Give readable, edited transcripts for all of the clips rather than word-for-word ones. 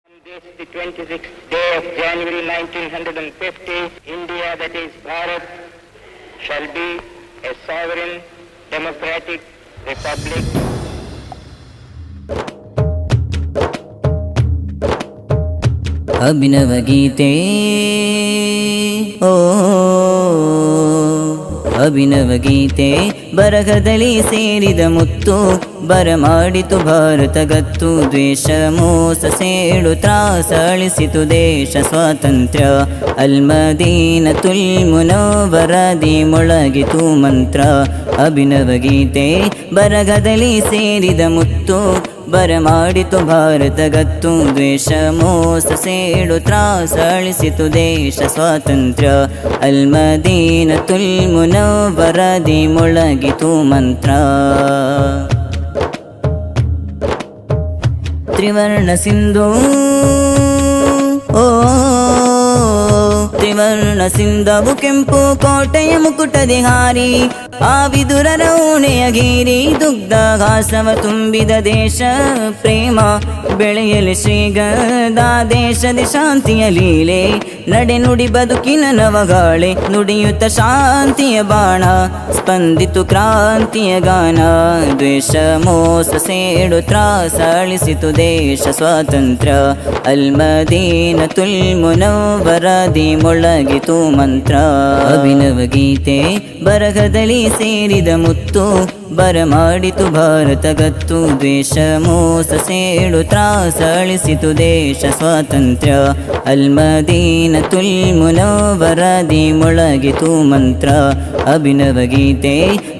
On this, the 26th day of January 1950, India, that is Bharat, shall be a sovereign, democratic republic. Abhinava ಗೀತೆ ಓ ಅಭಿನವ ಗೀತೆ ಬರಹದಲ್ಲಿ ಸೇರಿದ ಮುತ್ತು ಬರಮಾಡಿತು ಭಾರತ ಗತ್ತು ದ್ವೇಷ ಮೋಸ ಸೇಡು ತ್ರಾಸ ಅಳಿಸಿತು ದೇಶ ಸ್ವಾತಂತ್ರ್ಯ ಅಲ್ಮದೀನತುಲ್ ಮುನವ್ವರದಿ ಮೊಳಗಿತು ಮಂತ್ರ ಅಭಿನವ ಗೀತೆ ಬರಹದಲ್ಲಿ ಸೇರಿದ ಮುತ್ತು ಬರಮಾಡಿತು ಭಾರತ ಗತ್ತು ದ್ವೇಷ ಮೋಸ ಸೇಡು ತ್ರಾಸ ಅಳಿಸಿತು ದೇಶ ಸ್ವಾತಂತ್ರ್ಯ ಅಲ್ಮದೀನತುಲ್ ಮುನವ್ವರದಿ ಮೊಳಗಿತು ಮಂತ್ರ ತ್ರಿವರ್ಣ ಸಿಂಧು ಓ ತ್ರಿವರ್ಣ ಸಿಂಧವು ಕೆಂಪು ಕೋಟೆಯ ಮುಕುಟದಿ ಹಾರಿ ಆ ವಿದುರರ ಓಣೆಯ ಗೀರಿ ದುಗ್ಧ ಹಾಸವ ತುಂಬಿದ ದೇಶ ಪ್ರೇಮ ಬೆಳೆಯಲಿ ಶ್ರೀಗಂಧ ದೇಶದ ಶಾಂತಿಯ ಲೀಲೆ ನಡೆ ನುಡಿ ಬದುಕಿನ ನವಗಾಳೆ ನುಡಿಯುತ್ತ ಶಾಂತಿಯ ಬಾಣ ಸ್ಪಂದಿತು ಕ್ರಾಂತಿಯ ಗಾನ ದ್ವೇಷ ಮೋಸ ಸೇಡು ತ್ರಾಸ ಅಳಿಸಿತು ದೇಶ ಸ್ವಾತಂತ್ರ್ಯ ಅಲ್ಮದೀನತುಲ್ ಮುನವ್ವರದಿ ಮೊಳಗಿತು ಮಂತ್ರ ಅಭಿನವ ಗೀತೆ ಬರಹದಲ್ಲಿ ಸೇರಿದ ಮುತ್ತು ಬರಮಾಡಿತು ಭಾರತ ಗತ್ತು ದ್ವೇಷ ಮೋಸ ಸೇಡು ತ್ರಾಸ ಅಳಿಸಿತು ದೇಶ ಸ್ವಾತಂತ್ರ್ಯ ಅಲ್ಮದೀನತುಲ್ ಮುನವ್ವರದಿ ಮೊಳಗಿತು ಮಂತ್ರ ಅಭಿನವ ಗೀತೆ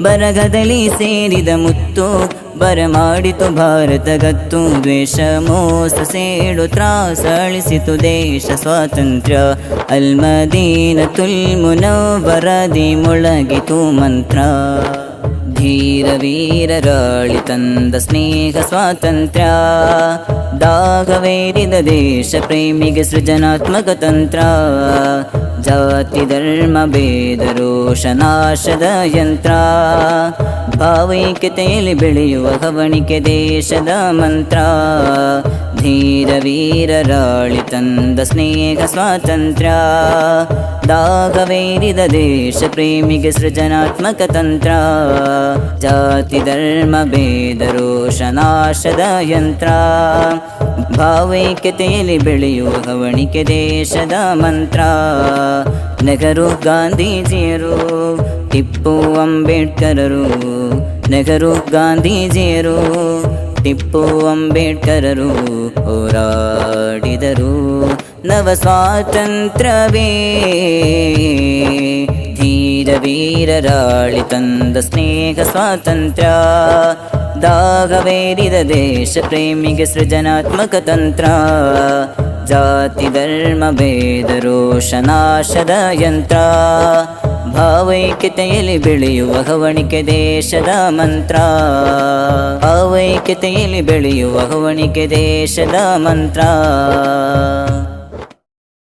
ಬರಹದಲ್ಲಿ ಸೇರಿದ ಮುತ್ತು ಬರಮಾಡಿತು ಭಾರತ ಗತ್ತು ದ್ವೇಷ ಮೋಸ ಸೇಡು ತ್ರಾಸ ಅಳಿಸಿತು ದೇಶ ಸ್ವಾತಂತ್ರ್ಯ ಅಲ್ಮದೀನತುಲ್ ಮುನವ್ವರದಿ ಮೊಳಗಿತು ಮಂತ್ರ ಧೀರ ವೀರರಾಳಿ ತಂದ ಸ್ನೇಹ ಸ್ವಾತಂತ್ರ್ಯ ದಾಗವೇರಿದ ದೇಶ ಪ್ರೇಮಿಗೆ ಸೃಜನಾತ್ಮಕ ತಂತ್ರ ಜಾತಿ ಧರ್ಮ ಭೇದ ರೋಷ ನಾಶದ ಯಂತ್ರ ಭಾವೈಕ್ಯತೆಯಲ್ಲಿ ಬೆಳೆಯುವ ಹವಣಿಕೆ ದೇಶದ ಮಂತ್ರ ಧೀರ ವೀರರಾಳಿ ತಂದ ಸ್ನೇಹ ಸ್ವಾತಂತ್ರ್ಯ ದಾಗವೇರಿದ ದೇಶ ಪ್ರೇಮಿಗೆ ಸೃಜನಾತ್ಮಕ ತಂತ್ರ ಜಾತಿ ಧರ್ಮ ಭೇದ ರೋಷ ನಾಶದ ಯಂತ್ರ ಭಾವೈಕ್ಯತೆಯಲ್ಲಿ ಬೆಳೆಯುವ ಹವಣಿಕೆ ದೇಶದ ಮಂತ್ರ ನೆಹರು ಗಾಂಧೀಜಿಯರು ಟಿಪ್ಪು ಅಂಬೇಡ್ಕರರು ನೆಹರು ಗಾಂಧೀಜಿಯರು ಟಿಪ್ಪು ಅಂಬೇಡ್ಕರರು ಹೋರಾಡಿದರು ನವ ಸ್ವಾತಂತ್ರ್ಯವೇ ಧೀರ ವೀರರಾಳಿ ತಂದ ಸ್ನೇಹ ಸ್ವಾತಂತ್ರ್ಯ ದಾಗವೇರಿದ ದೇಶ ಪ್ರೇಮಿಗೆ ಸೃಜನಾತ್ಮಕ ತಂತ್ರ ಜಾತಿ ಧರ್ಮ ಭೇದ ರೋಷ ನಾಶದ ಯಂತ್ರ ಭಾವೈಕ್ಯತೆಯಲ್ಲಿ ಬೆಳೆಯುವ ಹವಣಿಕೆ ದೇಶದ ಮಂತ್ರ ಭಾವೈಕ್ಯತೆಯಲ್ಲಿ ಬೆಳೆಯುವ ಹವಣಿಕೆ ದೇಶದ ಮಂತ್ರ